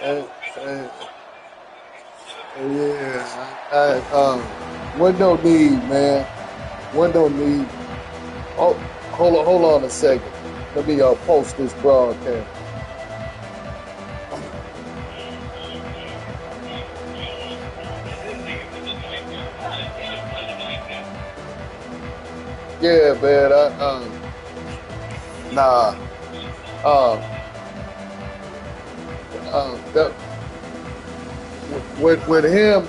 Uh, uh, yeah. Window need, man. Window need. Oh, hold on a second. Let me post this broadcast. Yeah, man. Nah. Uh, that, with him,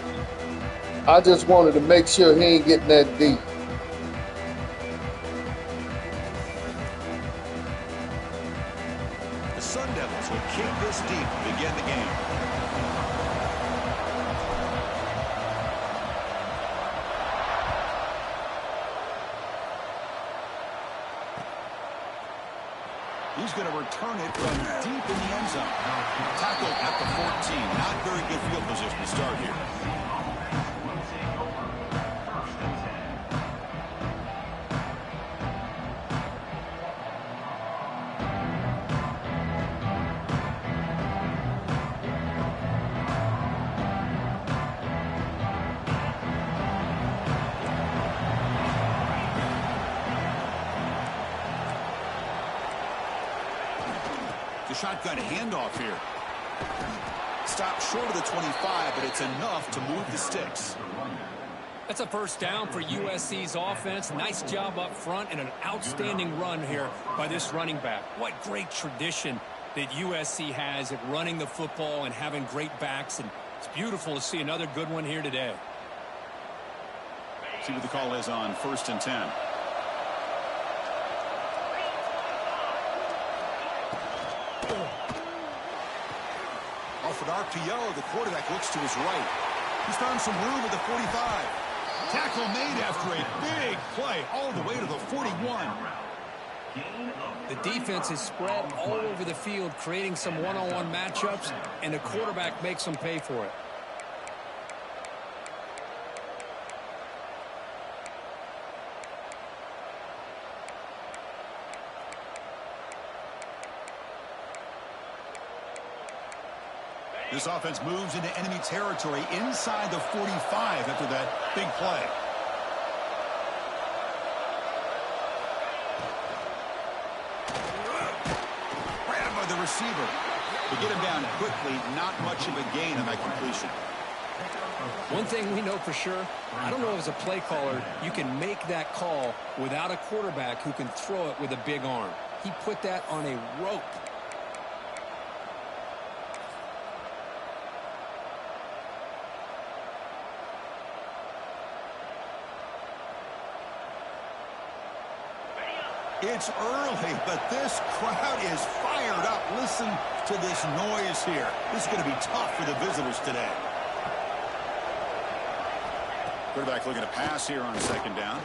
I just wanted to make sure he ain't getting that deep. The Sun Devils will kick this deep to begin the game. He's going to return it from deep in the end zone. Tackled at the 14. Not very good field position to start here. The shotgun handoff here. Stopped short of the 25, but it's enough to move the sticks. That's a first down for USC's offense. Nice job up front and an outstanding run here by this running back. What great tradition that USC has at running the football and having great backs, and it's beautiful to see another good one here today. See what the call is on 1st and 10. Off an RPO, the quarterback looks to his right. He's found some room at the 45. Tackle made after a big play all the way to the 41. The defense is spread all over the field, creating some one-on-one matchups, and the quarterback makes them pay for it. This offense moves into enemy territory inside the 45 after that big play. Grabbed by the receiver. To get him down quickly, not much of a gain on that completion. One thing we know for sure, I don't know as a play caller, you can make that call without a quarterback who can throw it with a big arm. He put that on a rope. It's early, but this crowd is fired up. Listen to this noise here. This is going to be tough for the visitors today. Quarterback looking to pass here on 2nd down.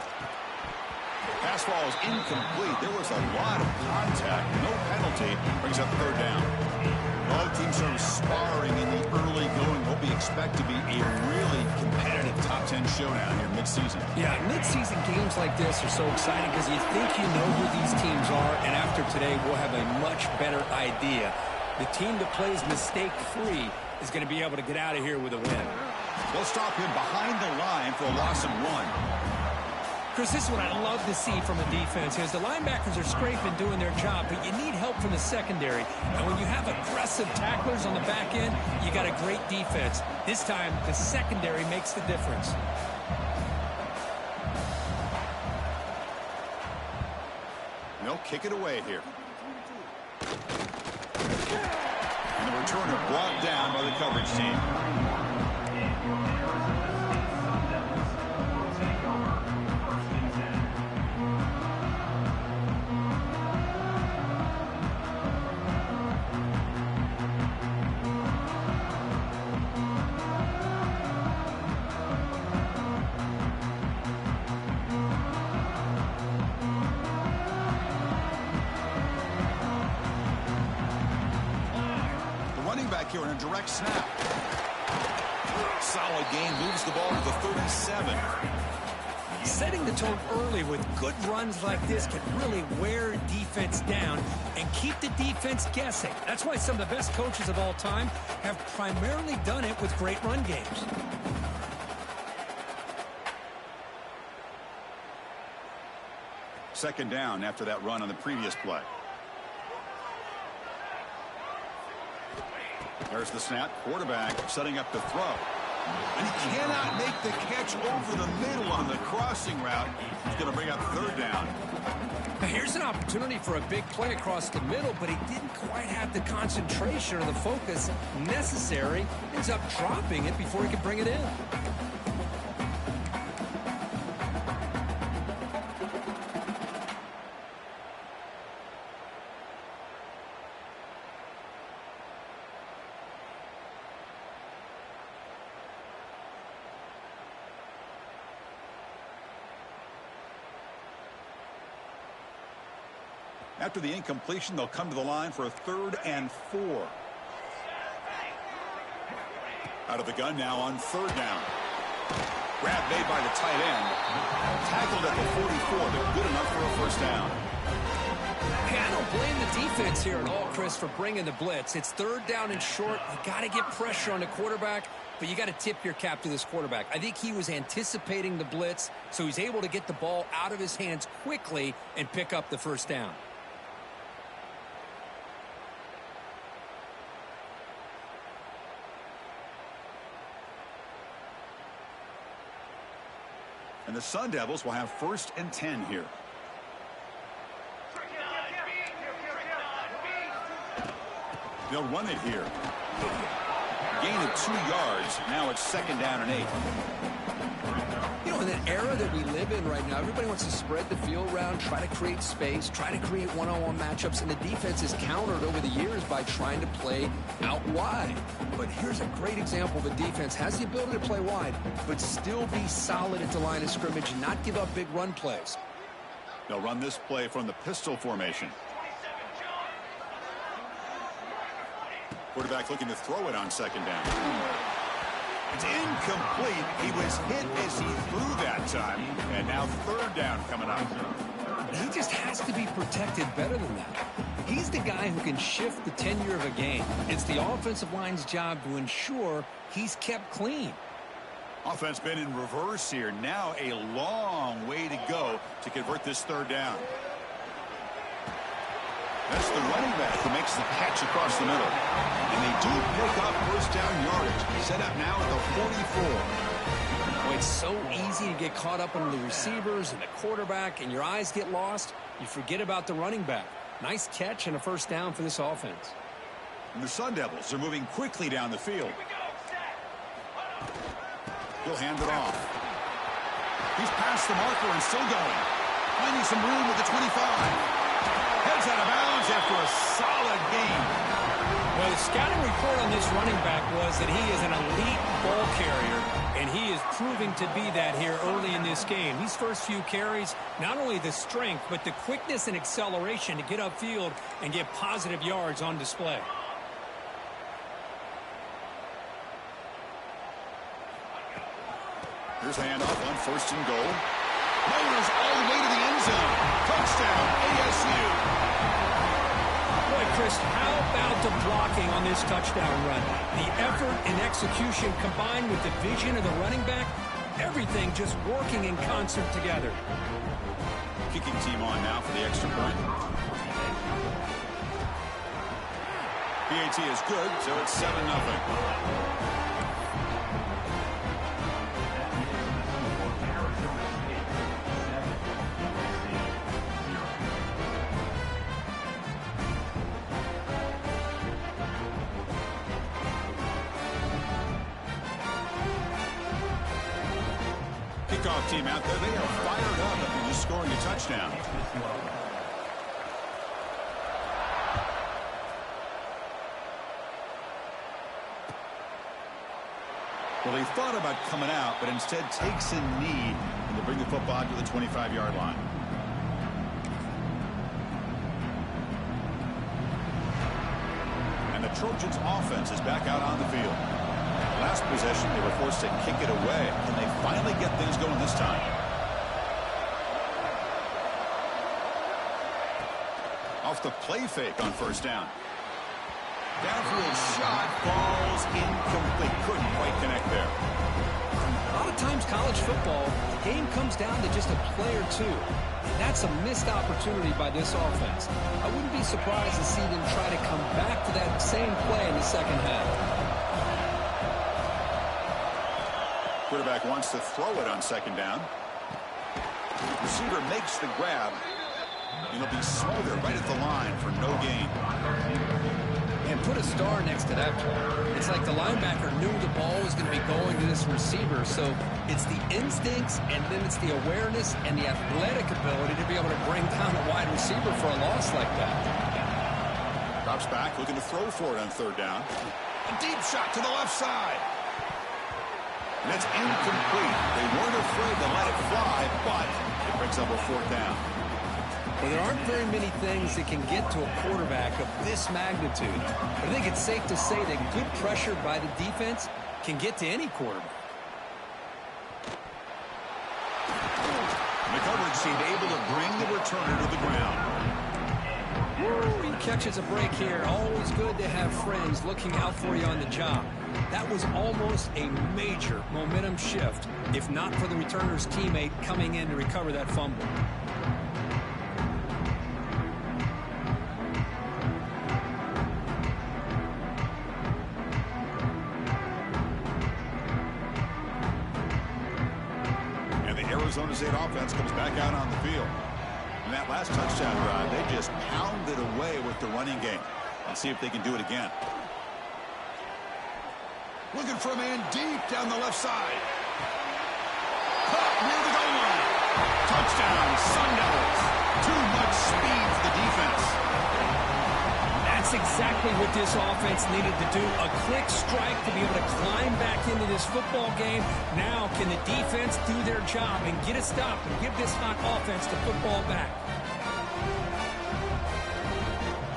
Pass ball is incomplete. There was a lot of contact. No penalty. Brings up 3rd down. Both teams sort of sparring in the early going. What we expect to be a really competitive top 10 showdown here mid-season. Yeah, mid-season games like this are so exciting because you think you know who these teams are, and after today we'll have a much better idea. The team that plays mistake-free is going to be able to get out of here with a win. They'll stop him behind the line for a loss of 1. Chris, this is what I love to see from a defense is the linebackers are scraping, doing their job, but you need help from the secondary. And when you have aggressive tacklers on the back end, you got a great defense. This time, the secondary makes the difference. They'll kick it away here. And the returner brought down by the coverage team. Here on a direct snap. Solid gain, moves the ball to the 37. Setting the tone early with good runs like this can really wear defense down and keep the defense guessing. That's why some of the best coaches of all time have primarily done it with great run games. Second down after that run on the previous play. There's the snap. Quarterback setting up the throw. And he cannot make the catch over the middle on the crossing route. He's going to bring up third down. Now here's an opportunity for a big play across the middle, but he didn't quite have the concentration or the focus necessary. Ends up dropping it before he could bring it in. After the incompletion, they'll come to the line for a 3rd and 4. Out of the gun now on 3rd down. Grab made by the tight end. Tackled at the 44, but good enough for a 1st down. Hey, I don't blame the defense here at all, Chris, for bringing the blitz. It's 3rd down and short. You got to get pressure on the quarterback, but you got to tip your cap to this quarterback. I think he was anticipating the blitz, so he's able to get the ball out of his hands quickly and pick up the 1st down. And the Sun Devils will have 1st and 10 here. They'll run it here. Gain of 2 yards. Now it's 2nd down and 8. You know, in that era that we live in right now, everybody wants to spread the field around, try to create space, try to create one-on-one matchups, and the defense is countered over the years by trying to play out wide. But here's a great example of a defense has the ability to play wide, but still be solid at the line of scrimmage and not give up big run plays. They'll run this play from the pistol formation. Quarterback looking to throw it on 2nd down. It's incomplete. He was hit as he threw that time. And now 3rd down coming up. He just has to be protected better than that. He's the guy who can shift the tenure of a game. It's the offensive line's job to ensure he's kept clean. Offense been in reverse here. Now a long way to go to convert this 3rd down. That's the running back who makes the catch across the middle. And they do pick up 1st down yardage. Set up now at the 44. Well, it's so easy to get caught up on the receivers and the quarterback, and your eyes get lost. You forget about the running back. Nice catch and a 1st down for this offense. And the Sun Devils are moving quickly down the field. He'll hand it off. He's past the marker and still going. Finding some room with the 25. Heads out of bounds after a solid game. Well, the scouting report on this running back was that he is an elite ball carrier, and he is proving to be that here early in this game. These first few carries, not only the strength, but the quickness and acceleration to get upfield and get positive yards on display. Here's a handoff on 1st and goal. Layers all the way to the end zone. Touchdown, ASU. Boy, Chris, how about the blocking on this touchdown run? The effort and execution combined with the vision of the running back, everything just working in concert together. Kicking team on now for the extra point. PAT is good, so it's 7-0. Kickoff team out there, they are fired up after just scoring a touchdown. Well, he thought about coming out, but instead takes a knee and to bring the football to the 25-yard line. And the Trojans' offense is back out on the field. Last possession, they were forced to kick it away. Can they finally get things going this time? off the play fake on first down. Downfield shot falls incomplete. Couldn't quite connect there. A lot of times college football, the game comes down to just a play or two. And that's a missed opportunity by this offense. I wouldn't be surprised to see them try to come back to that same play in the second half. Quarterback wants to throw it on second down. Receiver makes the grab. And he'll be smothered right at the line for no gain. And put a star next to that play. It's like the linebacker knew the ball was going to be going to this receiver. So it's the instincts, and then it's the awareness and the athletic ability to be able to bring down a wide receiver for a loss like that. Drops back, looking to throw for it on third down. A deep shot to the left side. And it's incomplete. They weren't afraid to let it fly, but it brings up a fourth down. Well, there aren't very many things that can get to a quarterback of this magnitude. But I think it's safe to say that good pressure by the defense can get to any quarterback. The coverage seemed able to bring the returner to the ground. He catches a break here. Always good to have friends looking out for you on the job. That was almost a major momentum shift, if not for the returner's teammate coming in to recover that fumble. Arizona State offense comes back out on the field. In that last touchdown drive, they just pounded away with the running game. Let's see if they can do it again. Looking for a man deep down the left side. Caught near the goal line. Touchdown, Sun Devils. Too much speed for the defense. That's exactly what this offense needed to do. A quick strike to be able to climb back into this football game. Now can the defense do their job and get a stop and give this hot offense the football back?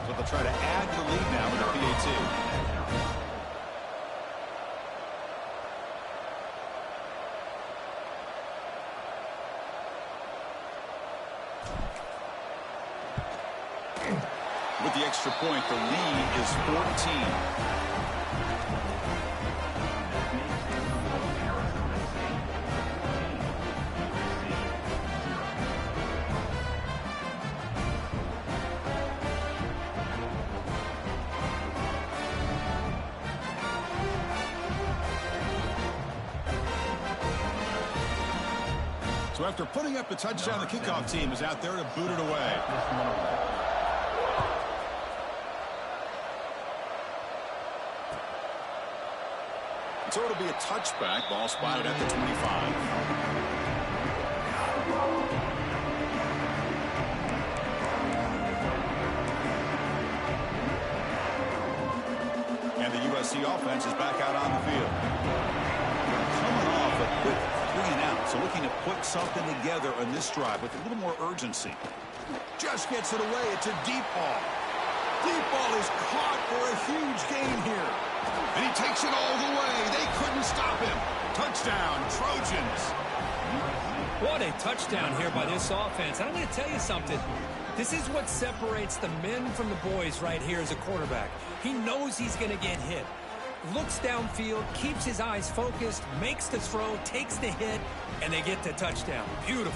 So they'll try to add to the lead now with the PAT. With the extra point, the lead is 14. So after putting up the touchdown, the kickoff team is out there to boot it away. So it'll be a touchback. Ball spotted at the 25. And the USC offense is back out on the field. Coming off a quick 3-and-out, so looking to put something together on this drive with a little more urgency. Just gets it away. It's a deep ball. Deep ball is caught for a huge gain here. And he takes it all the way. They couldn't stop him. Touchdown, Trojans. What a touchdown here by this offense. And I'm going to tell you something. This is what separates the men from the boys right here as a quarterback. He knows he's going to get hit. Looks downfield, keeps his eyes focused, makes the throw, takes the hit, and they get the touchdown. Beautiful.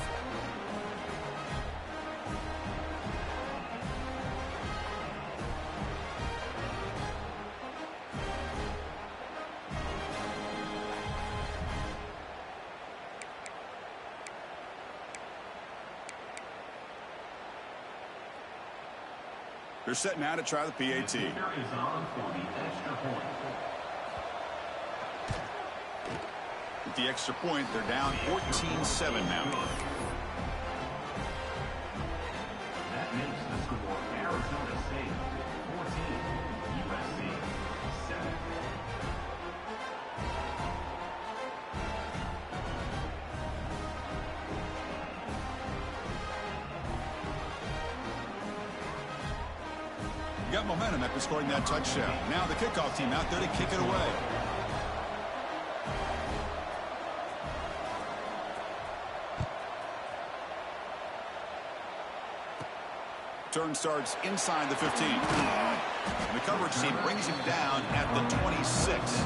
They're set now to try the PAT. With the extra point, they're down 14-7 now. That makes the score Arizona State 14, USC 7. Got momentum after scoring that touchdown. Now the kickoff team out there to kick it away. Return starts inside the 15. And the coverage team brings him down at the 26.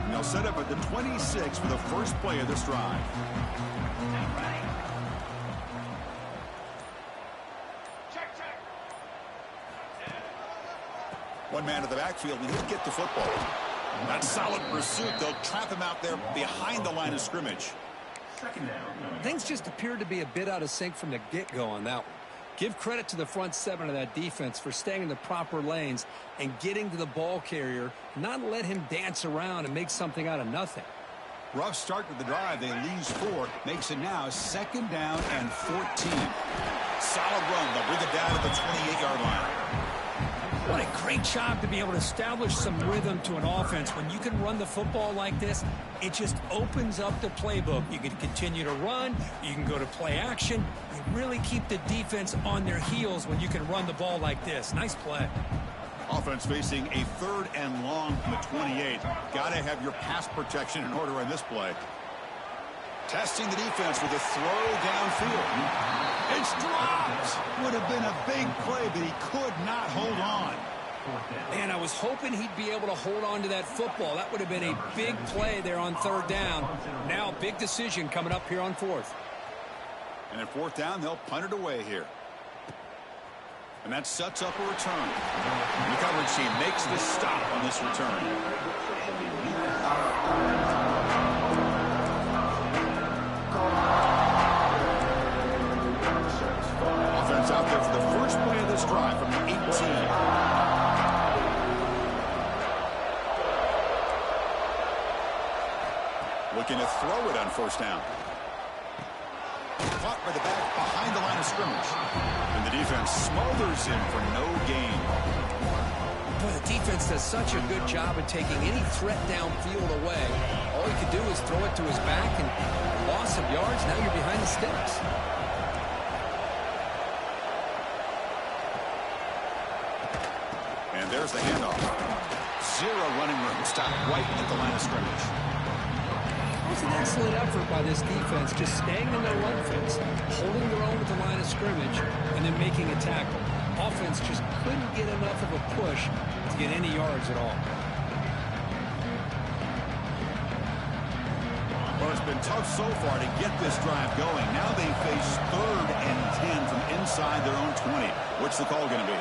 And they'll set up at the 26 for the first play of this drive. One man to the backfield, and he'll get the football. That's solid pursuit. They'll trap him out there behind the line of scrimmage. Things just appeared to be a bit out of sync from the get-go on that one. Give credit to the front seven of that defense for staying in the proper lanes and getting to the ball carrier, not let him dance around and make something out of nothing. Rough start to the drive. They lose 4. Makes it now 2nd down and 14. Solid run. They'll bring it down to the 28-yard line. What a great job to be able to establish some rhythm to an offense. When you can run the football like this, it just opens up the playbook. You can continue to run. You can go to play action. You really keep the defense on their heels when you can run the ball like this. Nice play. Offense facing a 3rd and long from the 28. Got to have your pass protection in order on this play. Testing the defense with a throw downfield. It's dropped. Would have been a big play, but he could not hold on. Man, I was hoping he'd be able to hold on to that football. That would have been a big play there on 3rd down. Now, big decision coming up here on 4th. And at 4th down, they'll punt it away here. And that sets up a return. And the coverage team makes the stop on this return. Offense out there for the first play of this drive from the 18. Looking to throw it on 1st down. Caught by the back behind the line of scrimmage. And the defense smothers him for no gain. Boy, the defense does such a good job of taking any threat downfield away. All he could do is throw it to his back, and loss of yards, now you're behind the sticks. And there's the handoff. 0 running room. Stopped right at the line of scrimmage. It was an excellent effort by this defense, just staying in their run fence, holding their own at the line of scrimmage, and then making a tackle. Offense just couldn't get enough of a push to get any yards at all. Well, it's been tough so far to get this drive going. Now they face 3rd and 10 from inside their own 20. What's the call going to be?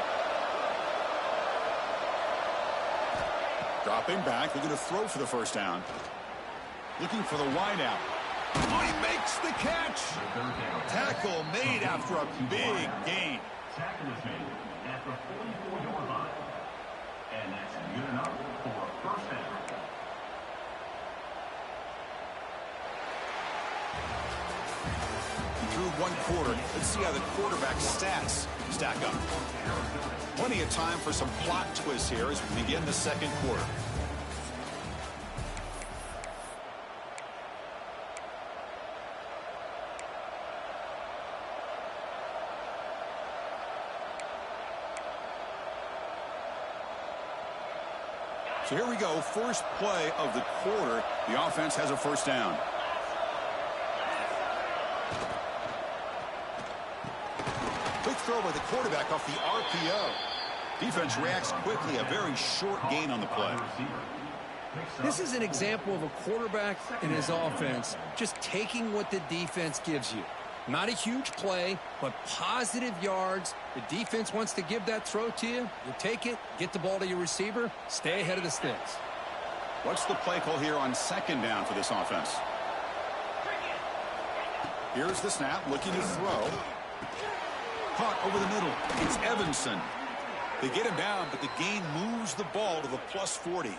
Dropping back, looking to throw for the 1st down. Looking for the wideout. Oh, he makes the catch. Tackle made after a big gain. Tackle is made at the 44-yard line. And that's good enough for a 1st down. Through 1 quarter, let's see how the quarterback's stats stack up. Plenty of time for some plot twists here as we begin the 2nd quarter. So here we go, first play of the quarter. The offense has a 1st down. Quick throw by the quarterback off the RPO. Defense reacts quickly, a very short gain on the play. This is an example of a quarterback and his offense just taking what the defense gives you. Not a huge play, but positive yards. The defense wants to give that throw to you. You take it, get the ball to your receiver, stay ahead of the sticks. What's the play call here on 2nd down for this offense? Here's the snap, looking to throw. Caught over the middle. It's Evanson. They get him down, but the gain moves the ball to the +40.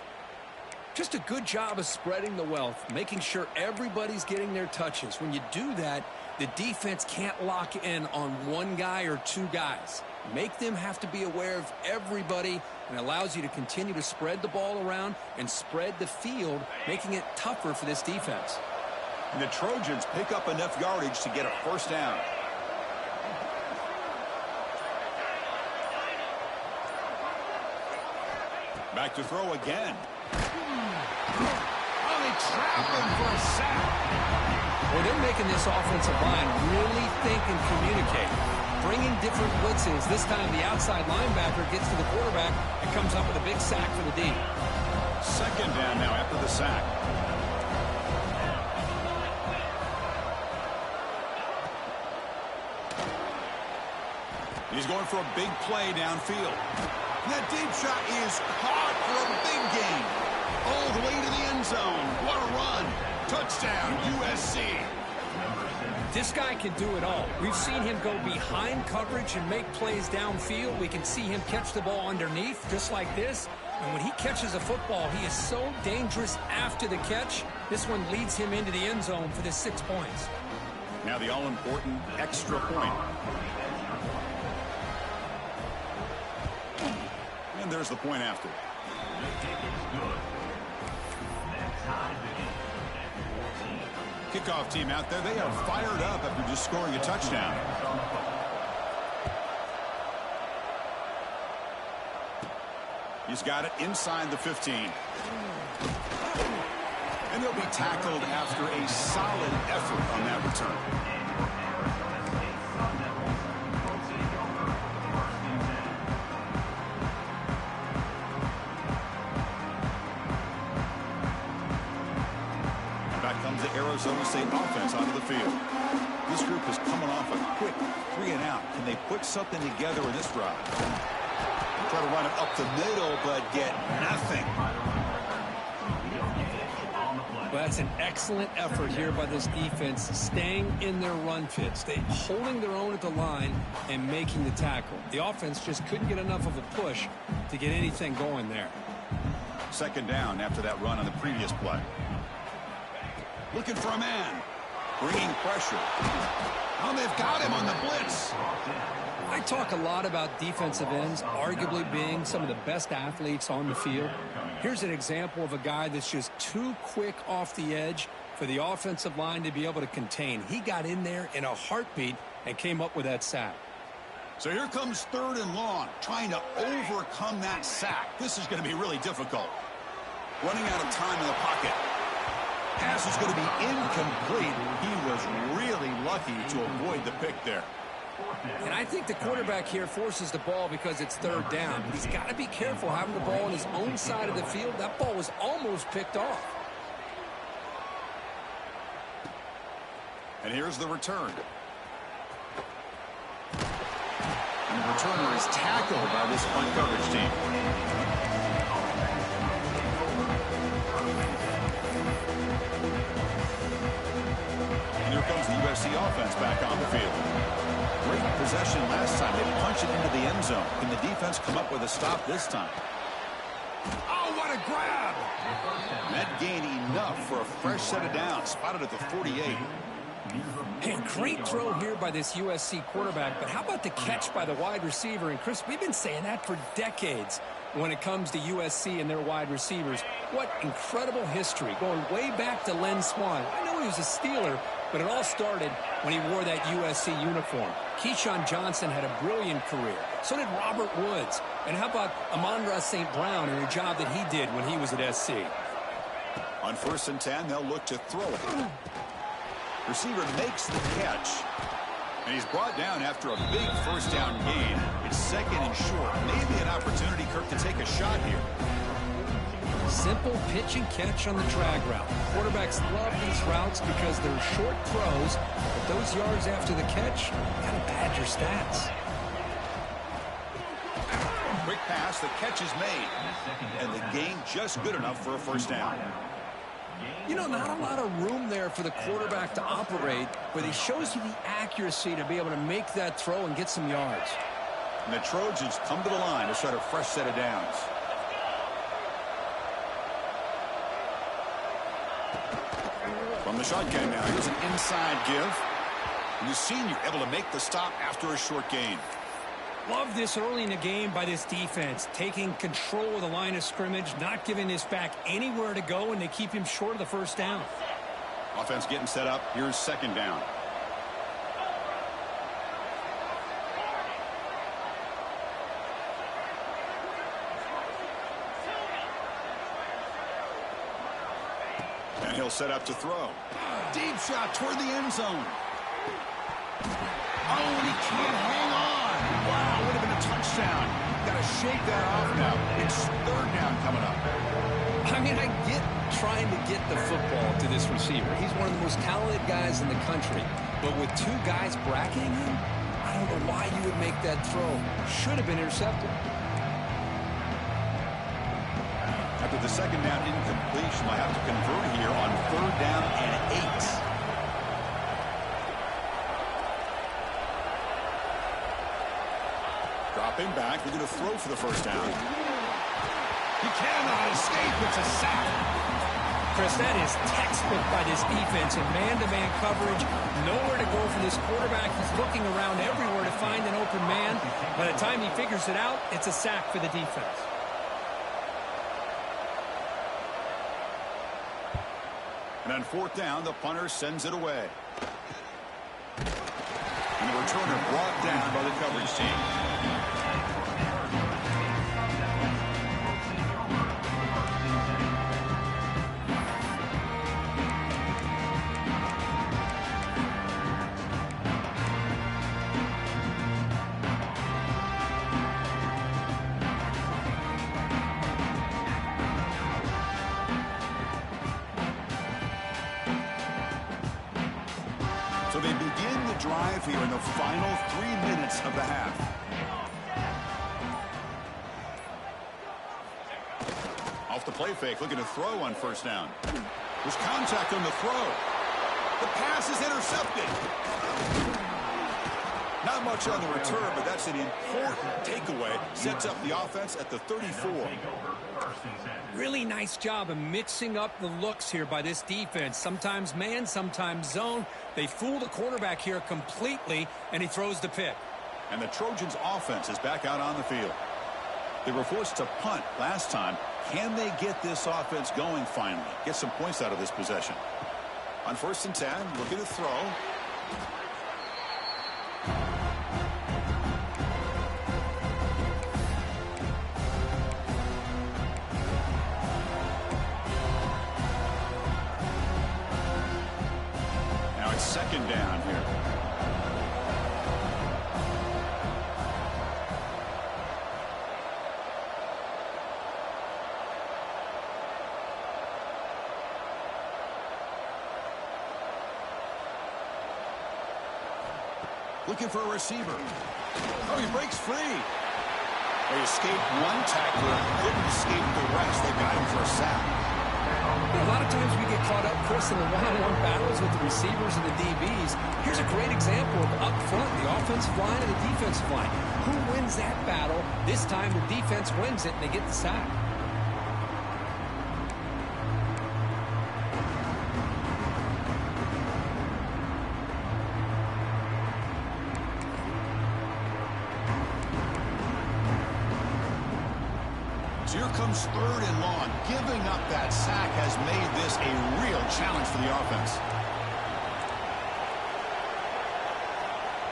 Just a good job of spreading the wealth, making sure everybody's getting their touches. When you do that, the defense can't lock in on one guy or 2 guys. Make them have to be aware of everybody, and allows you to continue to spread the ball around and spread the field, making it tougher for this defense. And the Trojans pick up enough yardage to get a 1st down. Back to throw again. Oh, they trap him for a sack. Well, they're making this offensive line really think and communicate. Bringing different blitzes. This time the outside linebacker gets to the quarterback and comes up with a big sack for the D. Second down now after the sack. He's going for a big play downfield. That deep shot is caught for a big gain. All the way to the end zone. What a run. Touchdown, USC. This guy can do it all. We've seen him go behind coverage and make plays downfield. We can see him catch the ball underneath, just like this. And when he catches a football, he is so dangerous after the catch. This one leads him into the end zone for the 6 points. Now the all-important extra point. And there's the point after. Kickoff team out there, they are fired up after just scoring a touchdown. He's got it inside the 15. And he'll be tackled after a solid effort on that return. Arizona State offense onto the field. This group is coming off a quick 3-and-out. Can they put something together in this drive? Try to run it up the middle, but get nothing. Well, that's an excellent effort here by this defense, staying in their run fits. They holding their own at the line and making the tackle. The offense just couldn't get enough of a push to get anything going there. Second down after that run on the previous play. Looking for a man. Bringing pressure. Oh, they've got him on the blitz. I talk a lot about defensive ends arguably being some of the best athletes on the field. Here's an example of a guy that's just too quick off the edge for the offensive line to be able to contain. He got in there in a heartbeat and came up with that sack. So here comes 3rd and long, trying to overcome that sack. This is going to be really difficult. Running out of time in the pocket. Pass is going to be incomplete. He was really lucky to avoid the pick there. And I think the quarterback here forces the ball because it's 3rd down. But he's got to be careful having the ball on his own side of the field. That ball was almost picked off. And here's the return. And the returner is tackled by this punt coverage team. Here comes the USC offense back on the field. Great possession last time. They punched it into the end zone. Can the defense come up with a stop this time? Oh, what a grab! That gained enough for a fresh set of downs. Spotted at the 48. And great throw here by this USC quarterback. But how about the catch by the wide receiver? And, Chris, we've been saying that for decades when it comes to USC and their wide receivers. What incredible history, going way back to Len Swan. I know he was a Steeler, but it all started when he wore that USC uniform. Keyshawn Johnson had a brilliant career. So did Robert Woods. And how about Amon-Ra St. Brown and the job that he did when he was at SC? On 1st and 10, they'll look to throw it. Receiver makes the catch. And he's brought down after a big 1st down gain. It's 2nd and short. Maybe an opportunity, Kirk, to take a shot here. Simple pitch and catch on the drag route. Quarterbacks love these routes because they're short throws, but those yards after the catch kind of pad your stats. Quick pass, the catch is made. And the gain just good enough for a 1st down. You know, not a lot of room there for the quarterback to operate, but he shows you the accuracy to be able to make that throw and get some yards. And the Trojans come to the line to start a fresh set of downs. From the shotgun now, here's an inside give. And the senior able to make the stop after a short gain. Love this early in the game by this defense, taking control of the line of scrimmage, not giving this back anywhere to go, and they keep him short of the 1st down. Offense getting set up. Here's 2nd down. And he'll set up to throw. Deep shot toward the end zone. Oh, and he can't hang on. Wow, would have been a touchdown. Got to shake that off now. It's third down coming up. I mean, I get trying to get the football to this receiver. He's one of the most talented guys in the country. But with two guys bracketing him, I don't know why you would make that throw. Should have been intercepted. After the second down incompletion, I have to convert here on third down and 8. Dropping back, we're going to throw for the first down. He cannot escape. It's a sack. Chris, that is textbook by this defense in man-to-man coverage. Nowhere to go for this quarterback. He's looking around everywhere to find an open man. By the time he figures it out, it's a sack for the defense. And on fourth down, the punter sends it away. And the returner brought down by the coverage team. So they begin the drive here in the final 3 minutes of the half. Off the play fake, looking to throw on first down. There's contact on the throw. The pass is intercepted. Not much on the return, but that's an important takeaway. Sets up the offense at the 34. Really nice job of mixing up the looks here by this defense. Sometimes man, sometimes zone. They fool the quarterback here completely, and he throws the pick. And the Trojans' offense is back out on the field. They were forced to punt last time. Can they get this offense going finally? Get some points out of this possession. On 1st and 10, looking to throw. Now it's second down here. Looking for a receiver. Oh, he breaks free. They escaped one tackler, couldn't escape the rest. They got him for a sack. A lot of times we get caught up, Chris, in the one-on-one battles with the receivers and the DBs. Here's a great example of up front, the offensive line and the defensive line. Who wins that battle? This time the defense wins it, and they get the sack. So here comes third and long. Giving up that sack has made this a real challenge for the offense.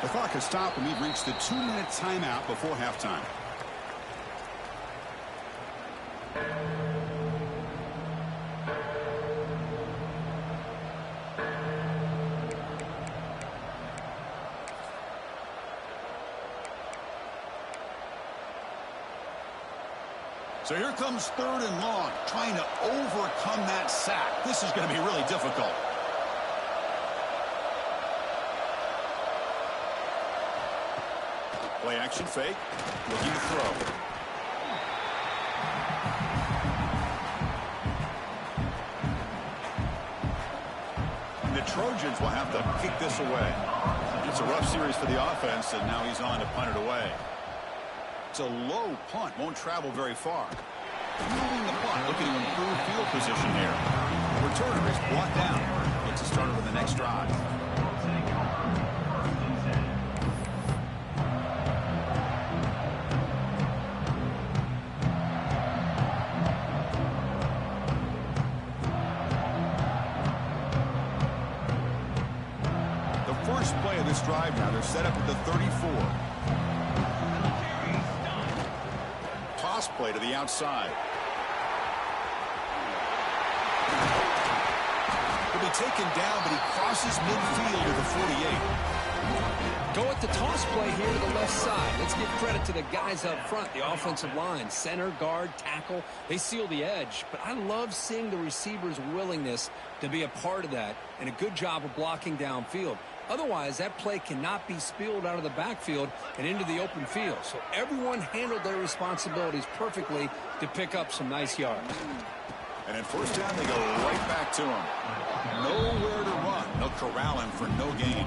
The clock has stopped, and we've reached the 2-minute timeout before halftime. So here comes third and long, trying to overcome that sack. This is going to be really difficult. Play action fake, looking to throw. And the Trojans will have to kick this away. It's a rough series for the offense, and now he's on to punt it away. It's a low punt, won't travel very far. Moving the punt, looking to improve field position here. The returner is brought down. Gets a starter for the next drive. The first play of this drive now, they're set up at the 34. Toss play to the outside. taken down, but he crosses midfield to the 48. Go at the toss play here to the left side. Let's give credit to the guys up front, the offensive line, center, guard, tackle. They seal the edge, but I love seeing the receivers' willingness to be a part of that and a good job of blocking downfield. Otherwise, that play cannot be spilled out of the backfield and into the open field. So everyone handled their responsibilities perfectly to pick up some nice yards. And at first down, they go right back to him. Nowhere to run. They'll corral him for no gain.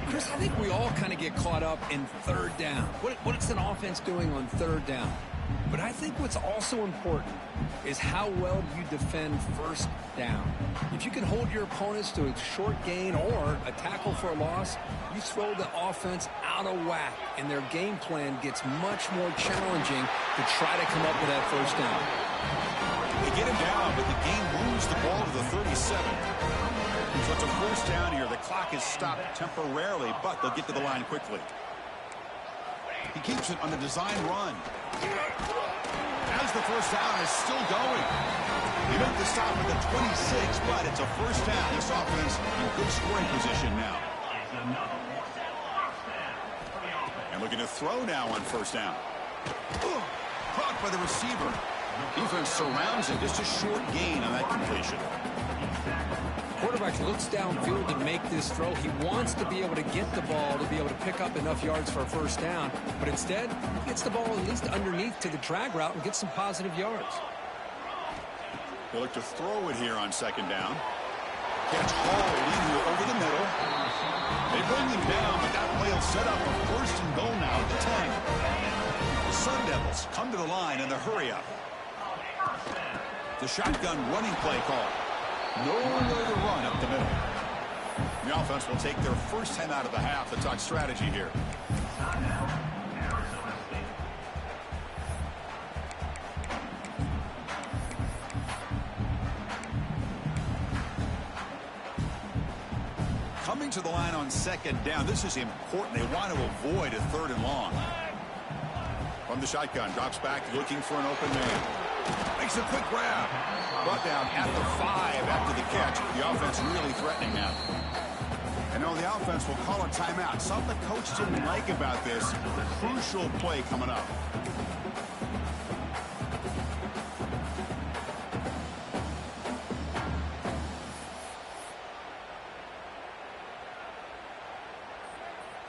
Chris, I think we all kind of get caught up in third down. What is an offense doing on third down? But I think what's also important is how well you defend first down. If you can hold your opponents to a short gain or a tackle for a loss, you throw the offense out of whack, and their game plan gets much more challenging to try to come up with that first down. They get him down, but the game moves the ball to the 37. So it's a first down here. The clock is stopped temporarily, but they'll get to the line quickly. He keeps it on the design run. As the first down is still going. He made the stop at the 26, but it's a first down. This offense in good scoring position now. And looking to throw now on first down. Caught by the receiver. Defense surrounds him. Just a short gain on that completion. Quarterback looks downfield to make this throw. He wants to be able to get the ball to be able to pick up enough yards for a first down, but instead he gets the ball at least underneath to the drag route and gets some positive yards. They look to throw it here on second down. Catch hauled over the middle. They bring him down, but that play will set up a first and goal now at the 10. The Sun Devils come to the line in the hurry up. The shotgun running play call. Nowhere to run up the middle. The offense will take their first 10 out of the half. The talk strategy here. Coming to the line on second down. This is important. They want to avoid a third and long. From the shotgun, drops back looking for an open man. Makes a quick grab. Brought down at the 5 after the catch. The offense really threatening now. And now the offense will call a timeout. Something the coach didn't like about this. Crucial play coming up.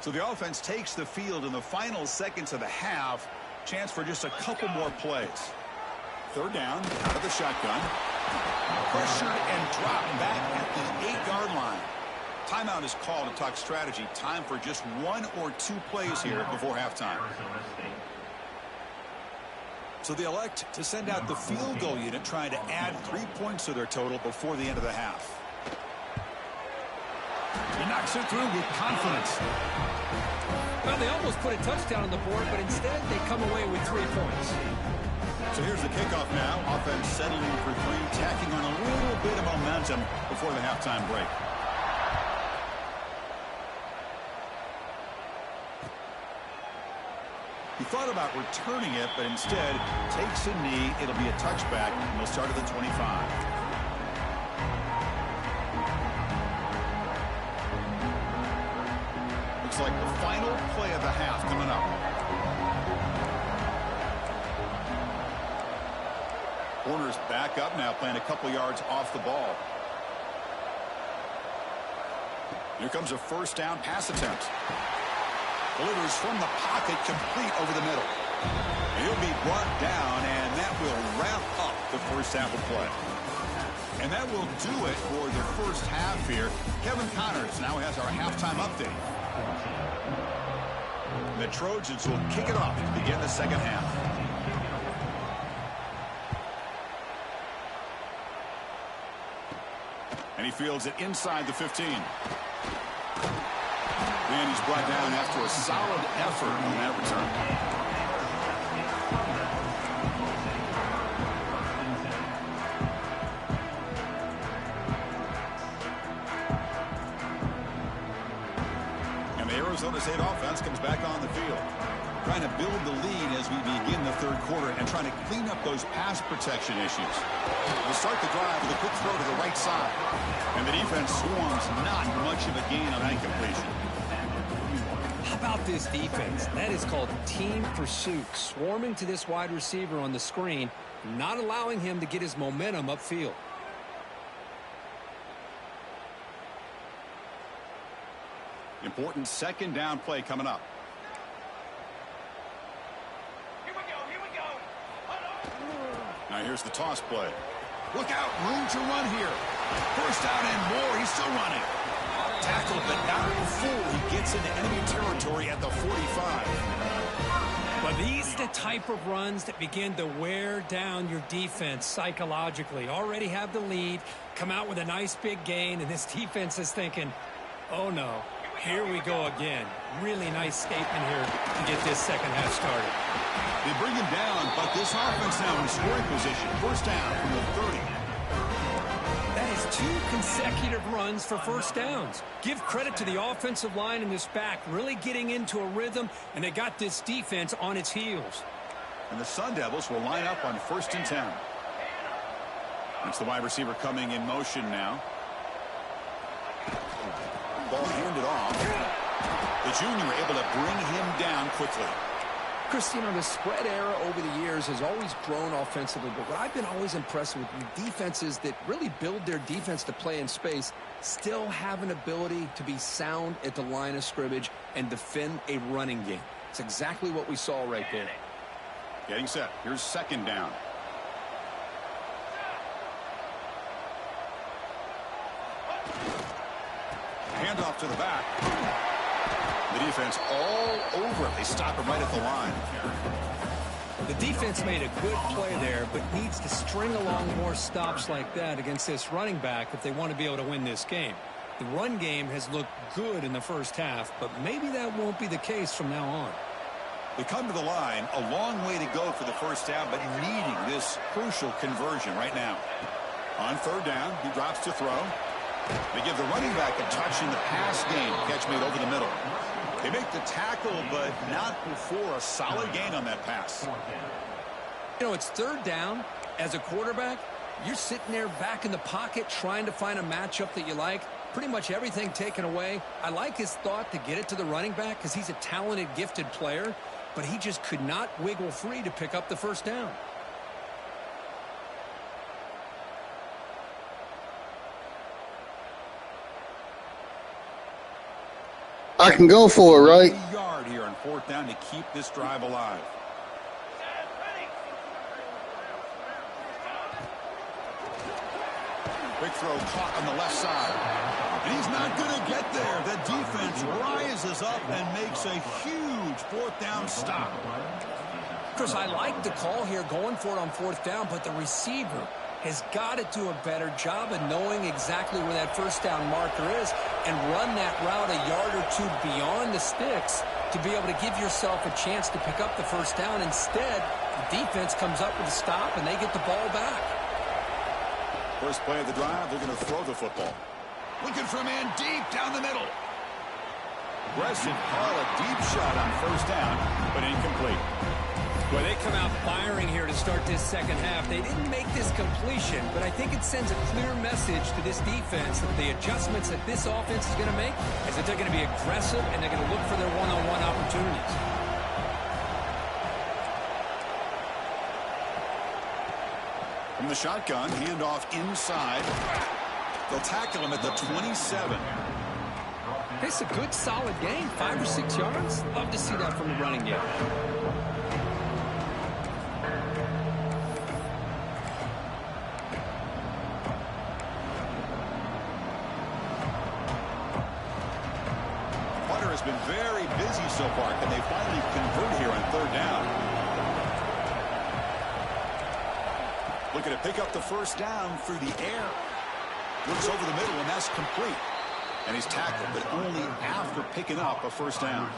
So the offense takes the field in the final seconds of the half. Chance for just a couple more plays. Third down, out of the shotgun. Pressured and dropped back at the 8-yard line. Timeout is called to talk strategy. Time for just 1 or 2 plays here before halftime. So they elect to send out the field goal unit, trying to add 3 points to their total before the end of the half. He knocks it through with confidence. Well, they almost put a touchdown on the board, but instead they come away with 3 points. So here's the kickoff now. Offense settling for 3, tacking on a little bit of momentum before the halftime break. He thought about returning it, but instead takes a knee. It'll be a touchback, and they'll start at the 25. Looks like the final play of the half coming up. Corner's back up now, playing a couple yards off the ball. Here comes a first down pass attempt. Delivers from the pocket, complete over the middle. He'll be brought down, and that will wrap up the first half of play. And that will do it for the first half here. Kevin Connors now has our halftime update. The Trojans will kick it off to begin the second half. And he fields it inside the 15. And he's brought down after a solid effort on that return. And the Arizona State offense comes back on the field. trying to build the lead as we begin the third quarter and trying to clean up those pass protection issues. We'll start the drive with a quick throw to the right side. And the defense swarms not much of a gain on that completion. How about this defense? That is called team pursuit. Swarming to this wide receiver on the screen, not allowing him to get his momentum upfield. Important second down play coming up. Now here's the toss play. Look out, room to run here. First down and more, he's still running. Tackled, but not before he gets into enemy territory at the 45. Well, these are the type of runs that begin to wear down your defense psychologically. Already have the lead, come out with a nice big gain, and this defense is thinking, oh no, here we go again. Really nice statement here to get this second half started. They bring him down, but this offense now in scoring position. First down from the 30. That is 2 consecutive runs for first downs. Give credit to the offensive line in this back, really getting into a rhythm, and they got this defense on its heels. And the Sun Devils will line up on 1st and 10. That's the wide receiver coming in motion now. Ball handed off. The junior able to bring him down quickly. Chris, you know, the spread era over the years has always grown offensively, but what I've been always impressed with defenses that really build their defense to play in space still have an ability to be sound at the line of scrimmage and defend a running game. It's exactly what we saw right there. Getting set. Here's second down. Handoff to the back. The defense all over it. They stop him right at the line. The defense made a good play there, but needs to string along more stops like that against this running back if they want to be able to win this game. The run game has looked good in the first half, but maybe that won't be the case from now on. They come to the line, a long way to go for the first down, but needing this crucial conversion right now. On third down, he drops to throw. They give the running back a touch in the pass game. Catch made over the middle. They make the tackle, but not before a solid gain on that pass. You know, it's third down. As a quarterback, you're sitting there back in the pocket trying to find a matchup that you like. Pretty much everything taken away. I like his thought to get it to the running back because he's a talented, gifted player, but he just could not wiggle free to pick up the first down. I can go for it, right? A yard here on fourth down to keep this drive alive. Quick throw caught on the left side. And he's not going to get there. The defense rises up and makes a huge fourth down stop. Chris, I like the call here going for it on fourth down, but the receiver has got to do a better job of knowing exactly where that first down marker is and run that route a yard or two beyond the sticks to be able to give yourself a chance to pick up the first down. Instead, the defense comes up with a stop and they get the ball back. First play of the drive, they're going to throw the football. Looking for a man deep down the middle. Aggressive call, a deep shot on first down, but incomplete. Well, they come out firing here to start this second half. They didn't make this completion, but I think it sends a clear message to this defense that the adjustments that this offense is going to make is that they're going to be aggressive and they're going to look for their one-on-one opportunities. From the shotgun, handoff inside. They'll tackle him at the 27. It's a good, solid game, 5 or 6 yards. Love to see that from the running game. Hunter has been very busy so far. Can they finally convert here on third down? Looking to pick up the first down through the air. Looks over the middle, and that's complete. And he's tackled, but only after picking up a first down.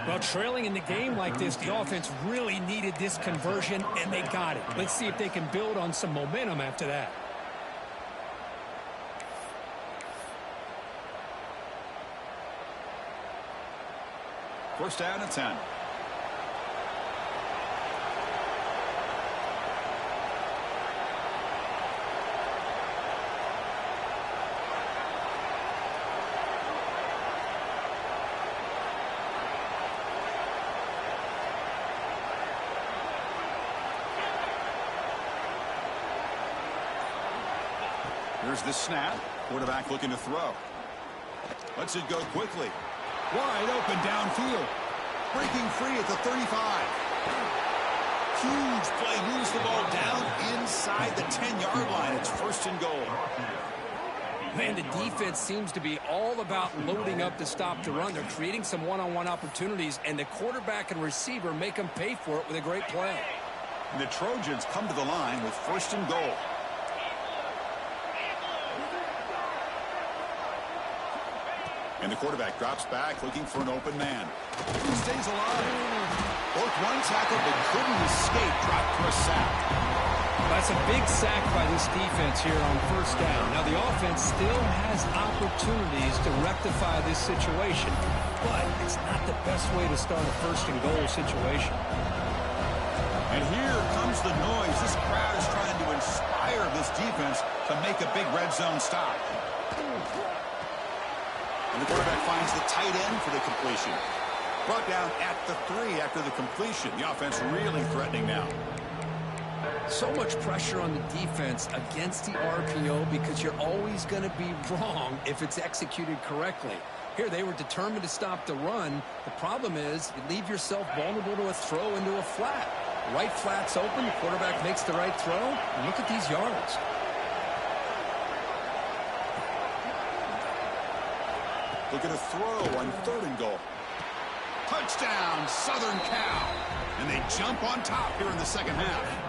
Well, trailing in the game like this, the offense really needed this conversion, and they got it. Let's see if they can build on some momentum after that. First down and 10. Here's the snap. Quarterback looking to throw. Lets it go quickly. Wide open downfield. Breaking free at the 35. Huge play. Moves the ball down inside the 10-yard line. It's 1st and goal. Man, the defense seems to be all about loading up to stop the run. They're creating some one-on-one opportunities, and the quarterback and receiver make them pay for it with a great play. And the Trojans come to the line with 1st and goal. And the quarterback drops back, looking for an open man. He stays alive. Broke one tackle, but couldn't escape. Dropped for a sack. That's a big sack by this defense here on 1st down. Now, the offense still has opportunities to rectify this situation, but it's not the best way to start a 1st and goal situation. And here comes the noise. This crowd is trying to inspire this defense to make a big red zone stop. And the quarterback finds the tight end for the completion. Brought down at the 3 after the completion. The offense really threatening now. So much pressure on the defense against the RPO because you're always going to be wrong if it's executed correctly. Here, they were determined to stop the run. The problem is you leave yourself vulnerable to a throw into a flat. Right flat's open. The quarterback makes the right throw. And look at these yards. Look at a throw on 3rd and goal. Touchdown, Southern Cal. And they jump on top here in the 2nd half.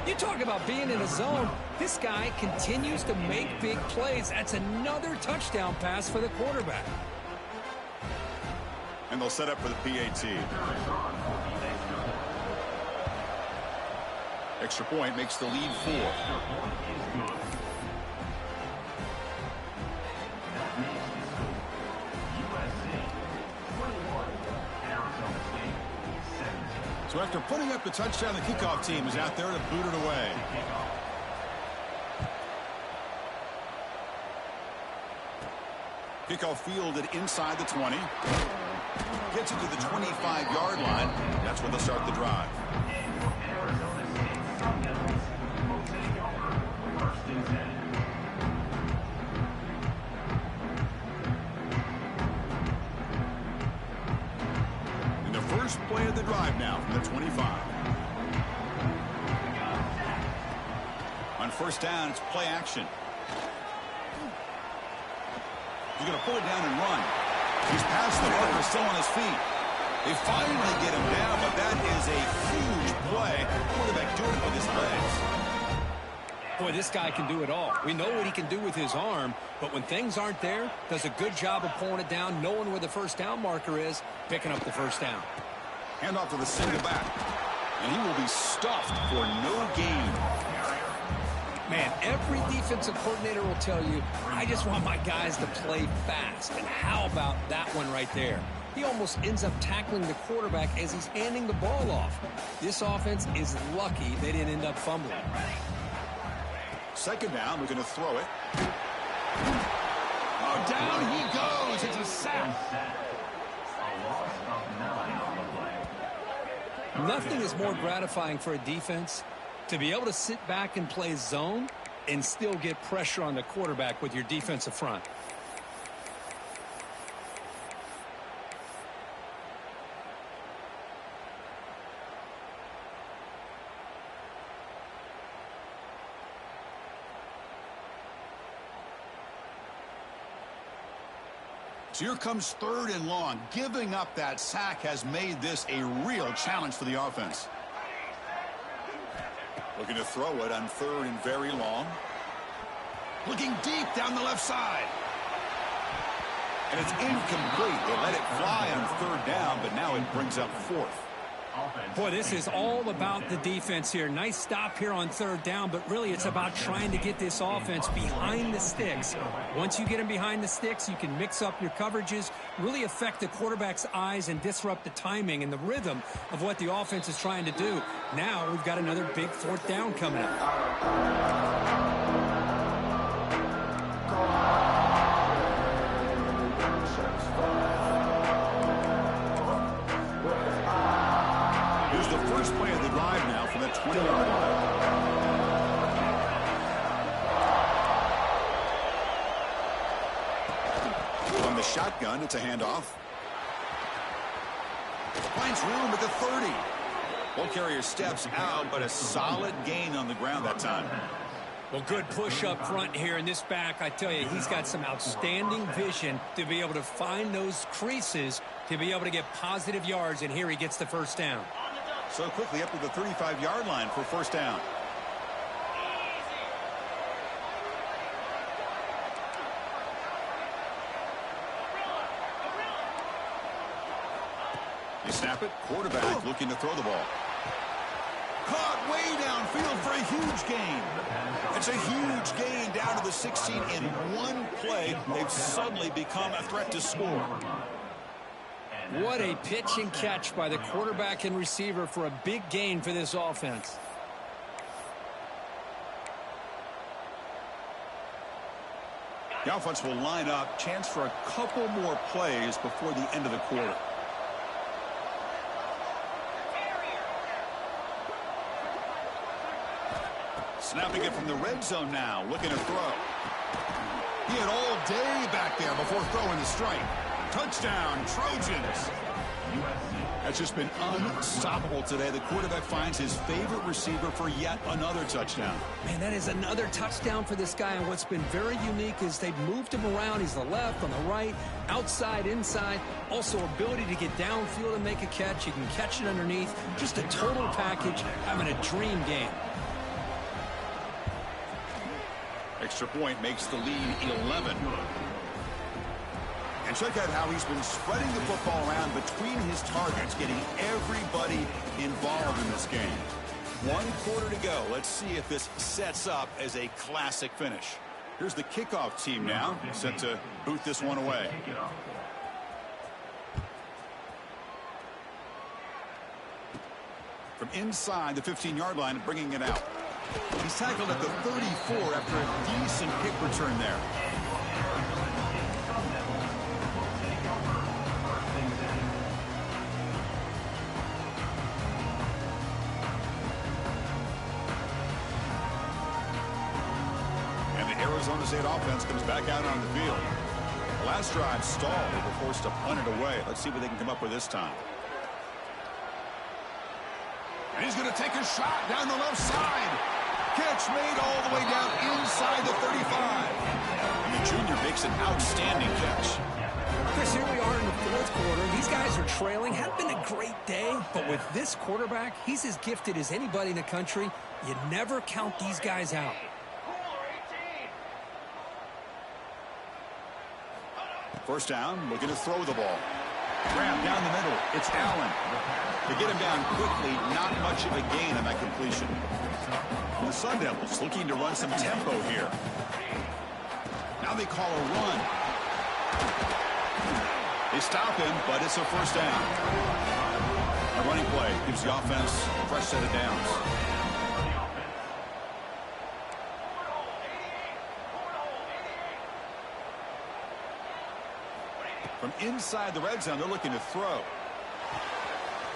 You talk about being in a zone. This guy continues to make big plays. That's another touchdown pass for the quarterback. And they'll set up for the PAT. Extra point makes the lead 4. So after putting up the touchdown, the kickoff team is out there to boot it away. Kickoff fielded inside the 20. Gets it to the 25-yard line. That's where they'll start the drive. First play of the drive now from the 25. On 1st down, it's play action. He's going to pull it down and run. He's past the marker, still on his feet. They finally get him down, but that is a huge play. Quarterback doing it with his legs. Boy, this guy can do it all. We know what he can do with his arm, but when things aren't there, does a good job of pulling it down, knowing where the 1st down marker is, picking up the 1st down. Hand off to the single back. And he will be stuffed for no gain. Man, every defensive coordinator will tell you, I just want my guys to play fast. And how about that one right there? He almost ends up tackling the quarterback as he's handing the ball off. This offense is lucky they didn't end up fumbling. 2nd down, we're going to throw it. Oh, down he goes. It's a sack. Nothing is more gratifying for a defense to be able to sit back and play zone and still get pressure on the quarterback with your defensive front. So here comes 3rd and long. Giving up that sack has made this a real challenge for the offense. Looking to throw it on 3rd and very long. Looking deep down the left side. And it's incomplete. They let it fly on 3rd down, but now it brings up 4th. Boy, this is all about the defense here. Nice stop here on 3rd down, but really it's about trying to get this offense behind the sticks. Once you get them behind the sticks, you can mix up your coverages, really affect the quarterback's eyes and disrupt the timing and the rhythm of what the offense is trying to do. Now we've got another big 4th down coming up. The first play of the drive now from the 20-yard line. the shotgun. It's a handoff. Finds room at the 30. Ball carrier steps out, but a solid gain on the ground that time. Well, good push up front here in this back. I tell you, he's got some outstanding vision to be able to find those creases to be able to get positive yards, and here he gets the first down. So quickly up to the 35-yard line for first down. They snap it. Quarterback looking to throw the ball. Caught way downfield for a huge gain. It's a huge gain down to the 16 in one play. They've suddenly become a threat to score. What a pitch and catch by the quarterback and receiver for a big gain for this offense. The offense will line up. Chance for a couple more plays before the end of the quarter. Snapping it from the red zone now, looking to throw. He had all day back there before throwing the strike. Touchdown, Trojans. That's just been unstoppable today. The quarterback finds his favorite receiver for yet another touchdown. Man, that is another touchdown for this guy, and what's been very unique is they've moved him around. He's the left, on the right, outside, inside. Also, ability to get downfield and make a catch. You can catch it underneath. Just a total package, having a dream game. Extra point makes the lead 11. And check out how he's been spreading the football around between his targets, getting everybody involved in this game. 1 quarter to go. Let's see if this sets up as a classic finish. Here's the kickoff team now, set to boot this one away. From inside the 15-yard line, bringing it out. He's tackled at the 34 after a decent kick return there. And the Arizona State offense comes back out on the field. The last drive stalled. They were forced to punt it away. Let's see what they can come up with this time. And he's going to take a shot down the left side. Catch made all the way down inside the 35. And the junior makes an outstanding catch. Chris, here we are in the 4th quarter. These guys are trailing. Hadn't been a great day, but with this quarterback, he's as gifted as anybody in the country. You never count these guys out. First down, looking to throw the ball. Grab down the middle. It's Allen. To get him down quickly, not much of a gain on that completion. The Sun Devils looking to run some tempo here. Now they call a run. They stop him, but it's a first down. A running play gives the offense a fresh set of downs. From inside the red zone, they're looking to throw.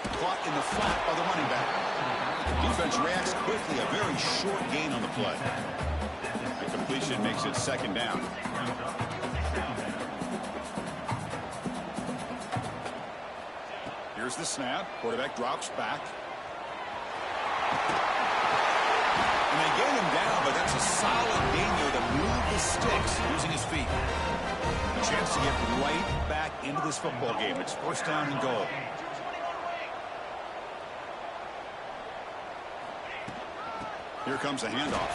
Caught in the flat by the running back. Defense reacts quickly. A very short gain on the play. The completion makes it second down. Here's the snap. Quarterback drops back. And they get him down, but that's a solid gain there to move the sticks using his feet. A chance to get right back into this football game. It's first down and goal. Here comes a handoff.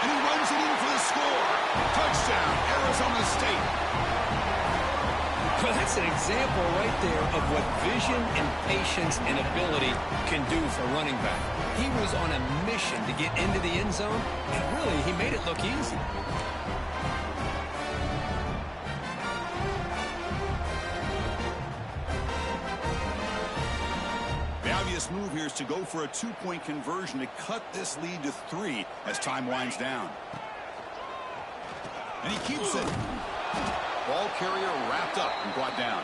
And he runs it in for the score. Touchdown, Arizona State. Well, that's an example right there of what vision and patience and ability can do for a running back. He was on a mission to get into the end zone, and really, he made it look easy. Obvious move here is to go for a 2-point conversion to cut this lead to 3 as time winds down. And he keeps it. Ball carrier wrapped up and brought down.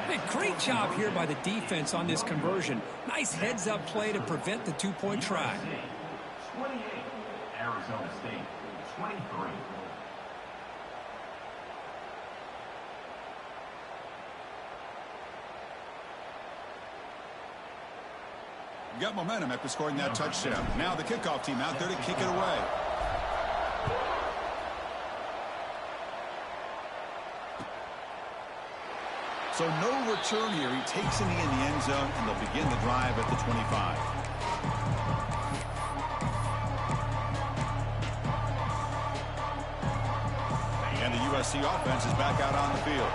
Hey, great job here by the defense on this conversion. Nice heads-up play to prevent the 2-point try. 28, Arizona State, 23. got momentum after scoring that touchdown. Now the kickoff team out there to kick it away. So no return here. He takes it in the end zone, and they'll begin the drive at the 25. And the USC offense is back out on the field.